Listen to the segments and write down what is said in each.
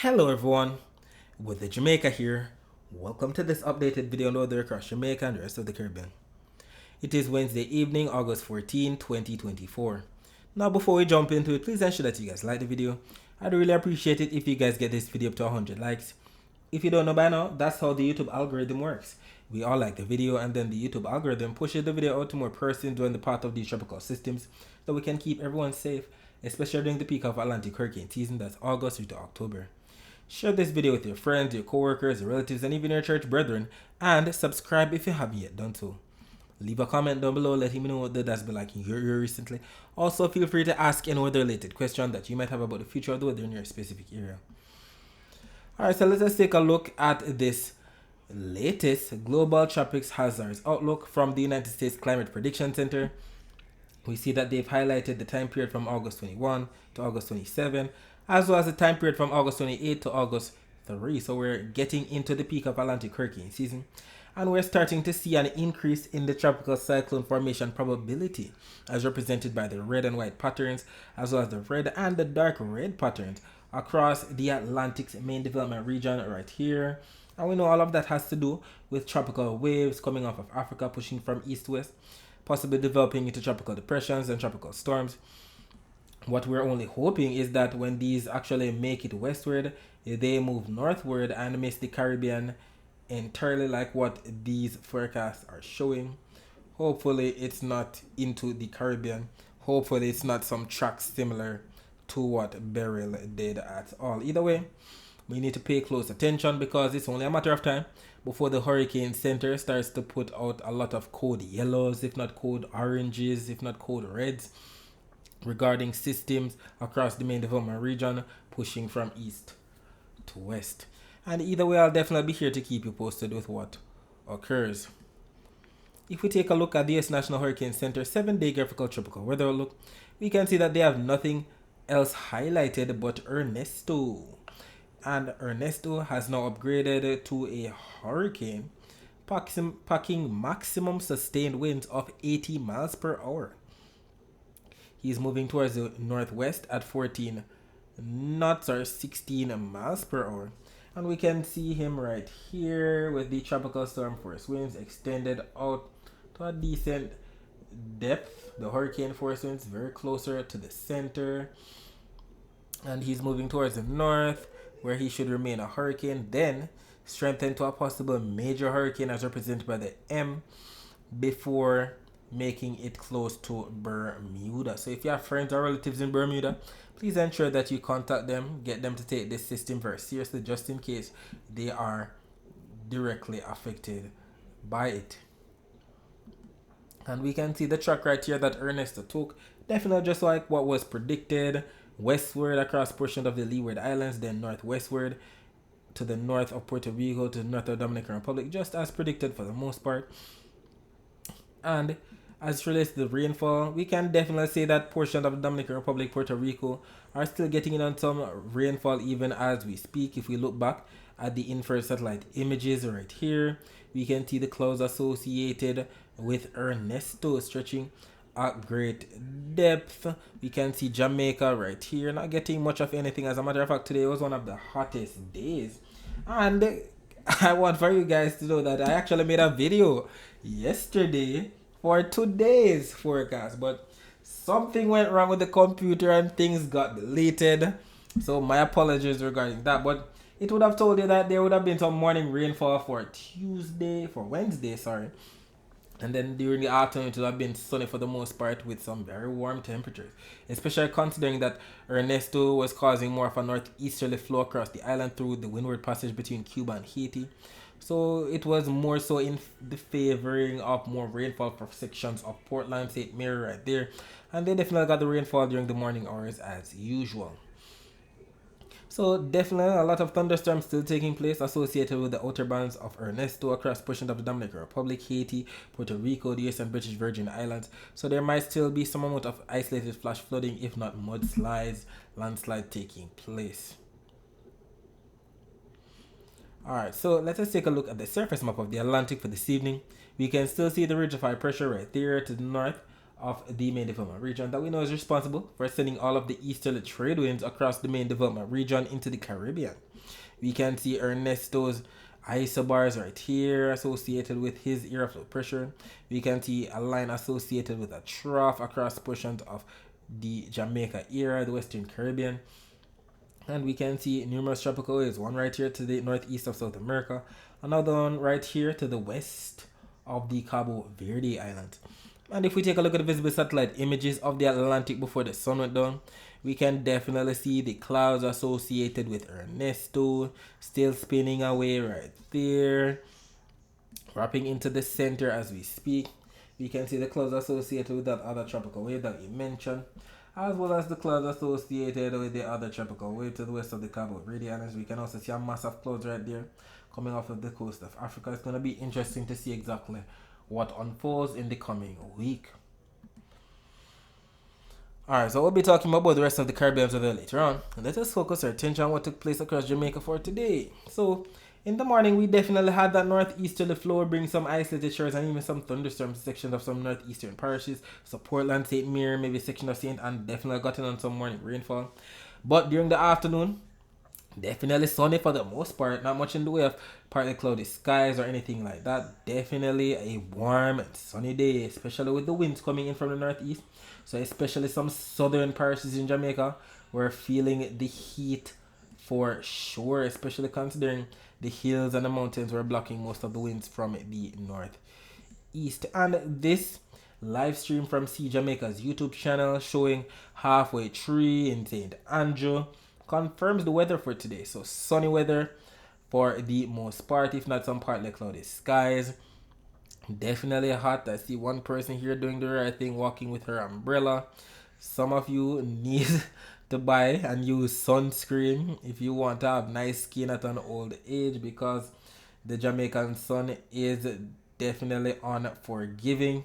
Hello everyone, with the Jamaica here. Welcome to this updated video on weather across Jamaica and the rest of the Caribbean. It is Wednesday evening, August 14, 2024. Now before we jump into it, please ensure that you guys like the video. I'd really appreciate it if you guys get this video up to 100 likes. If you don't know by now, that's how the YouTube algorithm works. We all like the video and then the YouTube algorithm pushes the video out to more persons during the path of these tropical systems so we can keep everyone safe, especially during the peak of Atlantic hurricane season, that's August through to October. Share this video with your friends, your coworkers, your relatives, and even your church brethren, and subscribe if you haven't yet done so. Leave a comment down below letting me know what that's been like in your area recently. Also, feel free to ask any weather related question that you might have about the future of the weather in your specific area. Alright, so let's just take a look at this latest global tropics hazards outlook from the United States Climate Prediction Center. We see that they've highlighted the time period from August 21 to August 27, as well as the time period from August 28 to August 3. So we're getting into the peak of Atlantic hurricane season, and we're starting to see an increase in the tropical cyclone formation probability, as represented by the red and white patterns, as well as the red and the dark red patterns across the Atlantic's main development region right here. And we know all of that has to do with tropical waves coming off of Africa, pushing from east to west, possibly developing into tropical depressions and tropical storms. What we're only hoping is that when these actually make it westward, they move northward and miss the Caribbean entirely, like what these forecasts are showing. Hopefully it's not into the Caribbean. Hopefully it's not some track similar to what Beryl did at all. Either way, we need to pay close attention because it's only a matter of time before the Hurricane Center starts to put out a lot of code yellows, if not code oranges, if not code reds, regarding systems across the main development region pushing from east to west. And either way, I'll definitely be here to keep you posted with what occurs. If we take a look at the US National Hurricane Center 7-day graphical tropical weather outlook, we can see that they have nothing else highlighted but Ernesto. And Ernesto has now upgraded to a hurricane, packing maximum sustained winds of 80 miles per hour. He's moving towards the northwest at 14 knots or 16 miles per hour. And we can see him right here with the tropical storm force winds extended out to a decent depth. The hurricane force winds very closer to the center. And he's moving towards the north, where he should remain a hurricane, then strengthen to a possible major hurricane as represented by the M, before making it close to Bermuda. So if you have friends or relatives in Bermuda, please ensure that you contact them, get them to take this system very seriously, just in case they are directly affected by it. And we can see the track right here that Ernesto took, definitely just like what was predicted, westward across portions of the Leeward Islands, then northwestward to the north of Puerto Rico, to the north of Dominican Republic, just as predicted for the most part. And as it relates to the rainfall, we can definitely say that portions of the Dominican Republic, Puerto Rico are still getting in on some rainfall even as we speak. If we look back at the infrared satellite images right here, we can see the clouds associated with Ernesto stretching at great depth. We can see Jamaica right here, not getting much of anything. As a matter of fact, today was one of the hottest days. And I want for you guys to know that I actually made a video yesterday for today's forecast, but something went wrong with the computer and things got deleted. So my apologies regarding that, but it would have told you that there would have been some morning rainfall for Wednesday, sorry. And then during the afternoon, it would have been sunny for the most part with some very warm temperatures. Especially considering that Ernesto was causing more of a northeasterly flow across the island through the windward passage between Cuba and Haiti. So it was more so in the favoring of more rainfall for sections of Portland, St. Mary right there. And they definitely got the rainfall during the morning hours as usual. So definitely a lot of thunderstorms still taking place associated with the outer bands of Ernesto across portions of the Dominican Republic, Haiti, Puerto Rico, the US and British Virgin Islands. So there might still be some amount of isolated flash flooding, if not mudslides, landslide taking place. Alright, so let us take a look at the surface map of the Atlantic for this evening. We can still see the ridge of high pressure right there to the north of the main development region that we know is responsible for sending all of the easterly trade winds across the main development region into the Caribbean. We can see Ernesto's isobars right here associated with his area of low pressure. We can see a line associated with a trough across portions of the Jamaica area, the Western Caribbean. And we can see numerous tropical waves, one right here to the northeast of South America, another one right here to the west of the Cabo Verde Islands. And if we take a look at the visible satellite images of the Atlantic before the sun went down, we can definitely see the clouds associated with Ernesto still spinning away right there, wrapping into the center as we speak. We can see the clouds associated with that other tropical wave that we mentioned, as well as the clouds associated with the other tropical wave to the west of the Cabo Verde Islands. We can also see a mass of clouds right there coming off of the coast of Africa. It's going to be interesting to see exactly what unfolds in the coming week. Alright, so we'll be talking about the rest of the Caribbean weather later on. And let us focus our attention on what took place across Jamaica for today. So, in the morning, we definitely had that northeasterly flow bring some isolated showers and even some thunderstorms sections of some northeastern parishes. So, Portland, St. Mary, maybe section of St. Anne definitely gotten on some morning rainfall. But during the afternoon, definitely sunny for the most part. Not much in the way of partly cloudy skies or anything like that. Definitely a warm and sunny day, especially with the winds coming in from the northeast. So especially some southern parishes in Jamaica were feeling the heat for sure, especially considering the hills and the mountains were blocking most of the winds from the northeast. And this live stream from See Jamaica's YouTube channel showing halfway tree in St. Andrew confirms the weather for today. So sunny weather for the most part, if not some partly cloudy skies. Definitely hot. I see one person here doing the right thing, walking with her umbrella. Some of you need to buy and use sunscreen if you want to have nice skin at an old age, because the Jamaican sun is definitely unforgiving.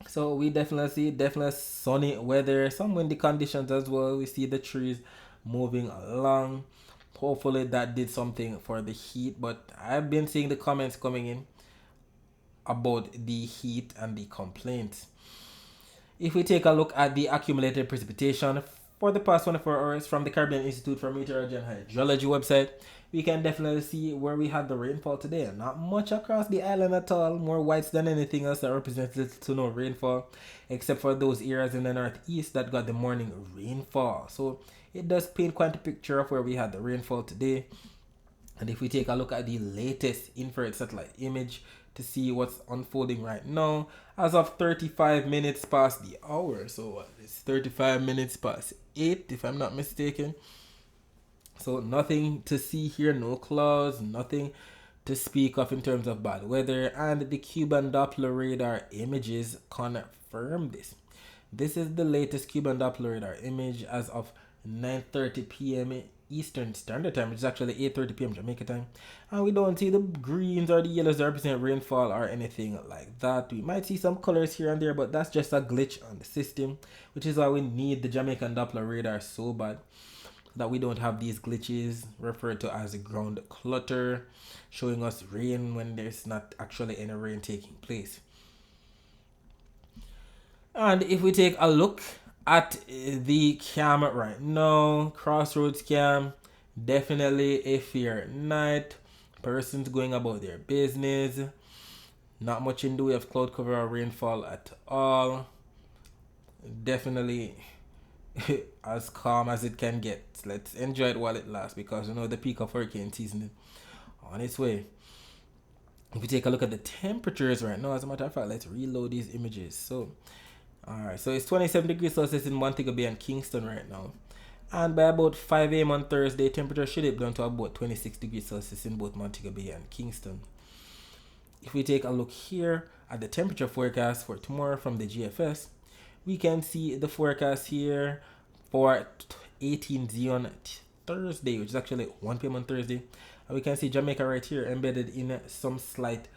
So we definitely see sunny weather, some windy conditions as well. We see the trees moving along. Hopefully that did something for the heat, but I've been seeing the comments coming in about the heat and the complaints. If we take a look at the accumulated precipitation for the past 24 hours from the Caribbean Institute for Meteorology and Hydrology website, we can definitely see where we had the rainfall today. Not much across the island at all, more whites than anything else that represents little to no rainfall, except for those areas in the northeast that got the morning rainfall. So it does paint quite a picture of where we had the rainfall today. And if we take a look at the latest infrared satellite image to see what's unfolding right now, as of 35 minutes past the hour, so it's 35 minutes past 8 if I'm not mistaken. So nothing to see here, no clouds, nothing to speak of in terms of bad weather, and the Cuban Doppler radar images confirm this. This is the latest Cuban Doppler radar image as of 9:30 p.m. Eastern Standard Time, which is actually 8:30 p.m. Jamaica time, and we don't see the greens or the yellows that represent rainfall or anything like that. We might see some colors here and there, but that's just a glitch on the system, which is why we need the Jamaican Doppler radar so bad, that we don't have these glitches referred to as ground clutter, showing us rain when there's not actually any rain taking place. And if we take a look at the cam right now, Crossroads cam, definitely a fair night. Persons going about their business. Not much in the way of cloud cover or rainfall at all. Definitely as calm as it can get. Let's enjoy it while it lasts, because you know the peak of hurricane season is on its way. If we take a look at the temperatures right now, as a matter of fact, let's reload these images. So alright, so it's 27 degrees Celsius in Montego Bay and Kingston right now. And by about 5 a.m. on Thursday, temperature should dip down to about 26 degrees Celsius in both Montego Bay and Kingston. If we take a look here at the temperature forecast for tomorrow from the GFS, we can see the forecast here for 18Z on Thursday, which is actually 1 p.m. on Thursday. And we can see Jamaica right here embedded in some slight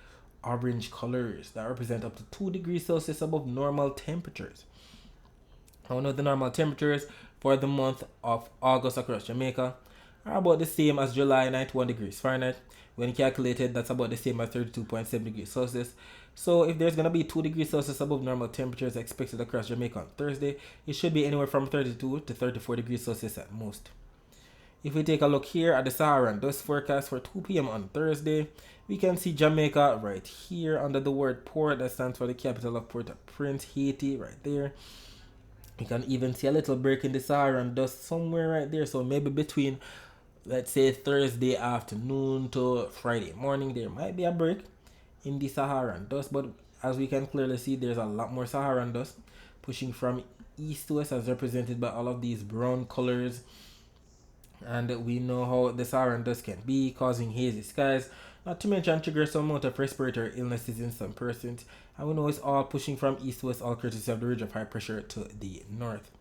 orange colors that represent up to 2 degrees Celsius above normal temperatures. I know the normal temperatures for the month of August across Jamaica are about the same as July, 91 degrees Fahrenheit. When calculated, that's about the same as 32.7 degrees Celsius. So if there's going to be 2 degrees Celsius above normal temperatures expected across Jamaica on Thursday, it should be anywhere from 32 to 34 degrees Celsius at most. If we take a look here at the Saharan dust forecast for 2 p.m. on Thursday, we can see Jamaica right here under the word port, that stands for the capital of Port-au-Prince, Haiti, right there. You can even see a little break in the Saharan dust somewhere right there. So maybe between, let's say, Thursday afternoon to Friday morning, there might be a break in the Saharan dust. But as we can clearly see, there's a lot more Saharan dust pushing from east to west, as represented by all of these brown colors. And we know how the Saharan dust can be, causing hazy skies, not to mention trigger some amount of respiratory illnesses in some persons. And we know it's all pushing from east to west, all courtesy of the ridge of high pressure to the north.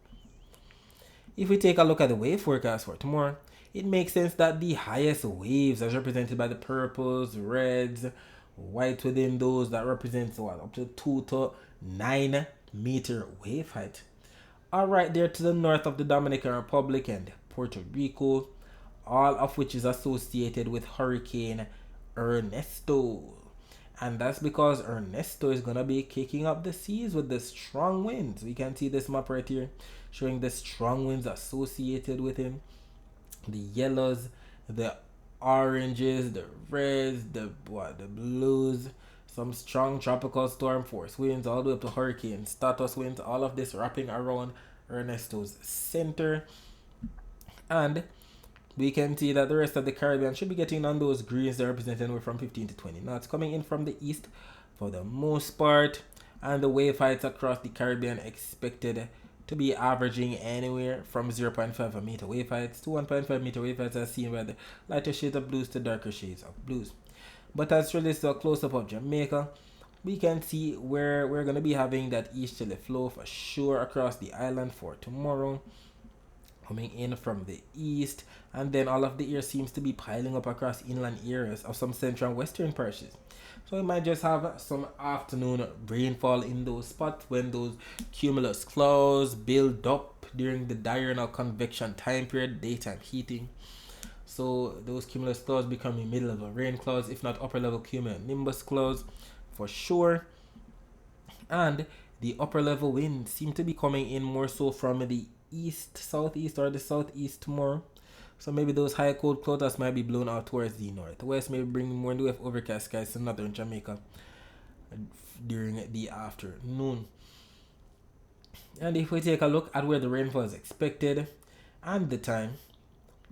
If we take a look at the wave forecast for tomorrow, it makes sense that the highest waves, as represented by the purples, reds, white within those, that represents what, up to 2 to 9 meter wave height, are right there to the north of the Dominican Republic and Puerto Rico, all of which is associated with Hurricane Ernesto. And that's because Ernesto is going to be kicking up the seas with the strong winds. We can see this map right here showing the strong winds associated with him. The yellows, the oranges, the reds, the blues, some strong tropical storm force winds all the way up to hurricane status winds, all of this wrapping around Ernesto's center. And we can see that the rest of the Caribbean should be getting on those greens that represent anywhere from 15 to 20 knots, coming in from the east for the most part. And the wave heights across the Caribbean expected to be averaging anywhere from 0.5 meter wave heights to 1.5 meter wave heights, as seen by the lighter shades of blues to darker shades of blues. But as relates to a close-up of Jamaica, we can see where we're going to be having that easterly flow for sure across the island for tomorrow, coming in from the east, and then all of the air seems to be piling up across inland areas of some central and western parishes. So we might just have some afternoon rainfall in those spots when those cumulus clouds build up during the diurnal convection time period, daytime heating. So those cumulus clouds becoming mid-level rain clouds, if not upper-level cumulonimbus clouds for sure. And the upper-level winds seem to be coming in more so from the east, southeast, or the southeast tomorrow. So maybe those high cold clouds might be blown out towards the northwest, maybe bringing more in the way of overcast skies to northern Jamaica during the afternoon. And if we take a look at where the rainfall is expected and the time,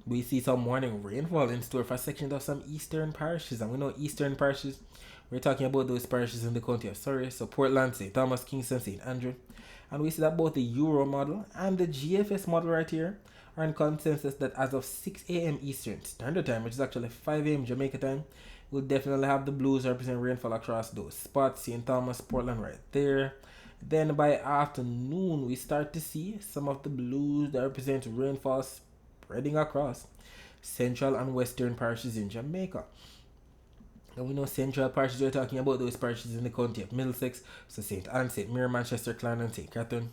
we see some morning rainfall in store for sections of some eastern parishes. And we know eastern parishes, we're talking about those parishes in the county of Surrey, so Portland, St. Thomas, Kingston, St. Andrew. And we see that both the Euro model and the GFS model right here are in consensus that as of 6 a.m. Eastern Standard Time, which is actually 5 a.m. Jamaica time, we'll definitely have the blues represent rainfall across those spots. St. Thomas, Portland right there. Then by afternoon, we start to see some of the blues that represent rainfall spreading across central and western parishes in Jamaica. And we know central parishes, we're talking about those parishes in the county of Middlesex, so St. Anne, St. Mary, Manchester, Clarendon, St. Catherine.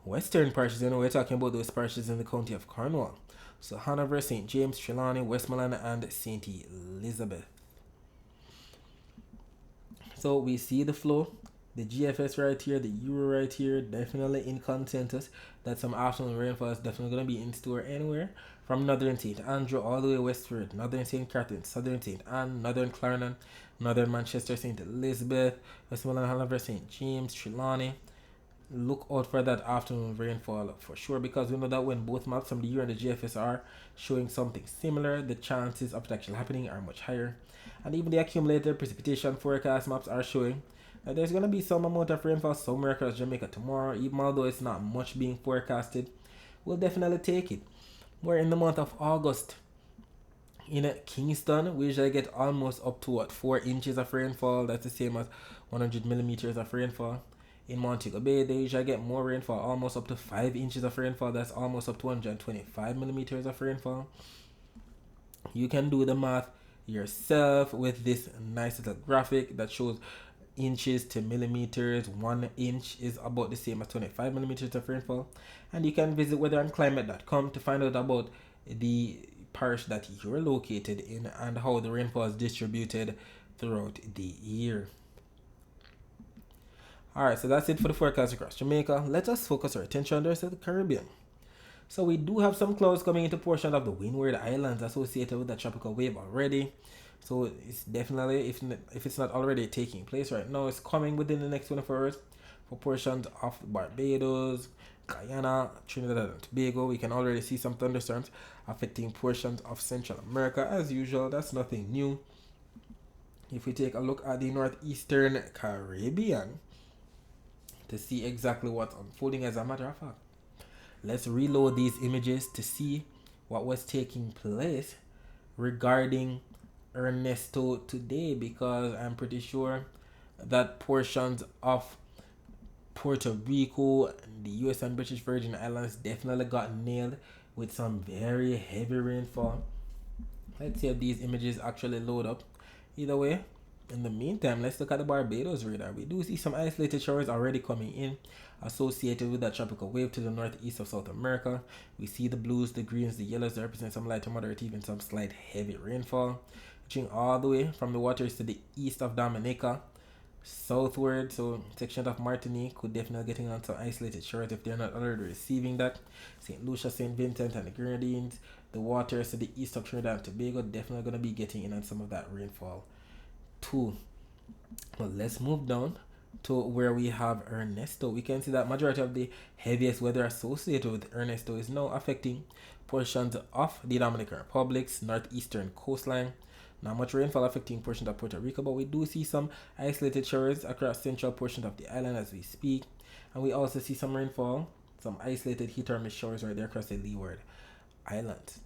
Western parishes, we're talking about those parishes in the county of Cornwall, so Hanover, St. James, Trelawney, Westmoreland, and St. Elizabeth. So we see the flow, the GFS right here, the Euro right here, definitely in consensus that some afternoon rainfall is definitely going to be in store anywhere from northern St. Andrew all the way westward, northern St. Catherine, southern St. Anne, northern Clarendon, northern Manchester, St. Elizabeth, Westmoreland, Hanover, St. James, Trelawney. Look out for that afternoon rainfall for sure, because we know that when both maps from the Euro and the GFS are showing something similar, the chances of it actually happening are much higher. And even the accumulated precipitation forecast maps are showing that there's going to be some amount of rainfall somewhere across Jamaica tomorrow, even although it's not much being forecasted. We'll definitely take it. We're in the month of August. In Kingston, we usually get almost up to 4 inches of rainfall. That's the same as 100 millimeters of rainfall. In Montego Bay, they usually get more rainfall, almost up to 5 inches of rainfall. That's almost up to 125 millimeters of rainfall. You can do the math yourself with this nice little graphic that shows inches to millimeters. 1 inch is about the same as 25 millimeters of rainfall. And you can visit weatheranClimate.com to find out about the parish that you're located in and how the rainfall is distributed throughout the year. Alright, so that's it for the forecast across Jamaica. Let us focus our attention on the rest of the Caribbean. So we do have some clouds coming into portion of the Windward Islands associated with the tropical wave already. So it's definitely, if it's not already taking place right now, it's coming within the next 24 hours for portions of Barbados, Guyana, Trinidad and Tobago. We can already see some thunderstorms affecting portions of Central America. As usual, that's nothing new. If we take a look at the northeastern Caribbean to see exactly what's unfolding, as a matter of fact, let's reload these images to see what was taking place regarding Ernesto today, because I'm pretty sure that portions of Puerto Rico, the US and British Virgin Islands definitely got nailed with some very heavy rainfall. Let's see if these images actually load up. Either way, in the meantime, let's look at the Barbados radar. We do see some isolated showers already coming in associated with that tropical wave to the northeast of South America. We see the blues, the greens, the yellows that represent some light to moderate, even some slight heavy rainfall. Reaching all the way from the waters to the east of Dominica, southward, so sections of Martinique could definitely getting on some isolated shores if they're not already receiving that. St. Lucia, St. Vincent and the Grenadines, the waters to the east of Trinidad and Tobago definitely going to be getting in on some of that rainfall too. But let's move down to where we have Ernesto. We can see that majority of the heaviest weather associated with Ernesto is now affecting portions of the Dominican Republic's northeastern coastline. Not much rainfall affecting portions of Puerto Rico, but we do see some isolated showers across central portions of the island as we speak. And we also see some rainfall, some isolated heat or mist showers right there across the Leeward Islands.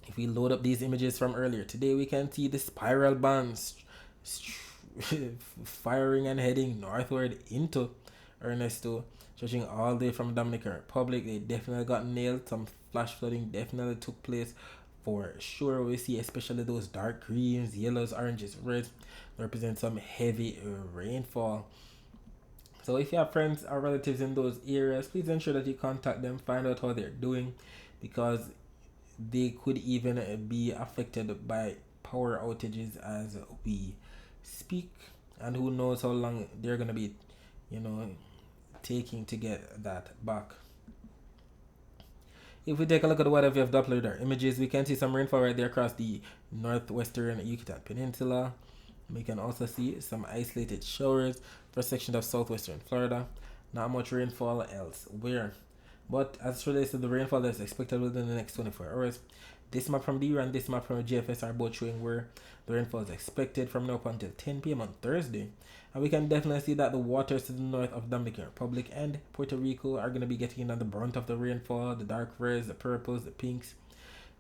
If we load up these images from earlier today, we can see the spiral bands firing and heading northward into Ernesto, stretching all the way from Dominican Republic. They definitely got nailed. Some flash flooding definitely took place for sure. We see especially those dark greens, yellows, oranges, reds represent some heavy rainfall. So if you have friends or relatives in those areas, please ensure that you contact them, find out how they're doing, because they could even be affected by power outages as we speak, and who knows how long they're going to be taking to get that back. If we take a look at the weather view of Doppler radar images, we can see some rainfall right there across the northwestern Yucatan Peninsula. We can also see some isolated showers for sections of southwestern Florida. Not much rainfall elsewhere. But as relates to the rainfall that's expected within the next 24 hours, this map from DERA and this map from GFS are both showing where the rainfall is expected from now up until 10 p.m. on Thursday. And we can definitely see that the waters to the north of Dominican Republic and Puerto Rico are going to be getting in on the brunt of the rainfall, the dark reds, the purples, the pinks.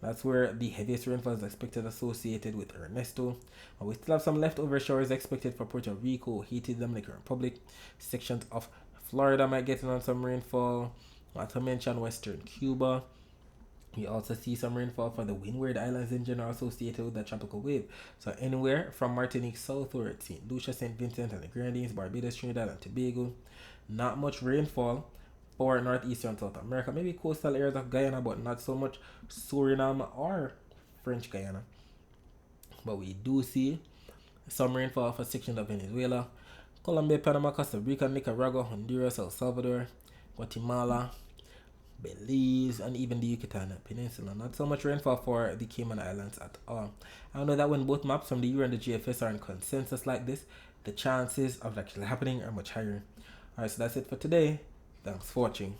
That's where the heaviest rainfall is expected associated with Ernesto. And we still have some leftover showers expected for Puerto Rico, Haiti, Dominican Republic. Sections of Florida might get in on some rainfall. Not to mention Western Cuba. We also see some rainfall for the Windward Islands in general associated with the tropical wave. So anywhere from Martinique southward, St. Lucia, St. Vincent and the Grenadines, Barbados, Trinidad and Tobago. Not much rainfall for northeastern South America. Maybe coastal areas of Guyana, but not so much Suriname or French Guyana. But we do see some rainfall for sections of Venezuela, Colombia, Panama, Costa Rica, Nicaragua, Honduras, El Salvador, Guatemala, Belize, and even the Yucatan Peninsula. Not so much rainfall for the Cayman Islands at all. I know that when both maps from the DERA and the GFS are in consensus like this, the chances of it actually happening are much higher. Alright, so that's it for today. Thanks for watching.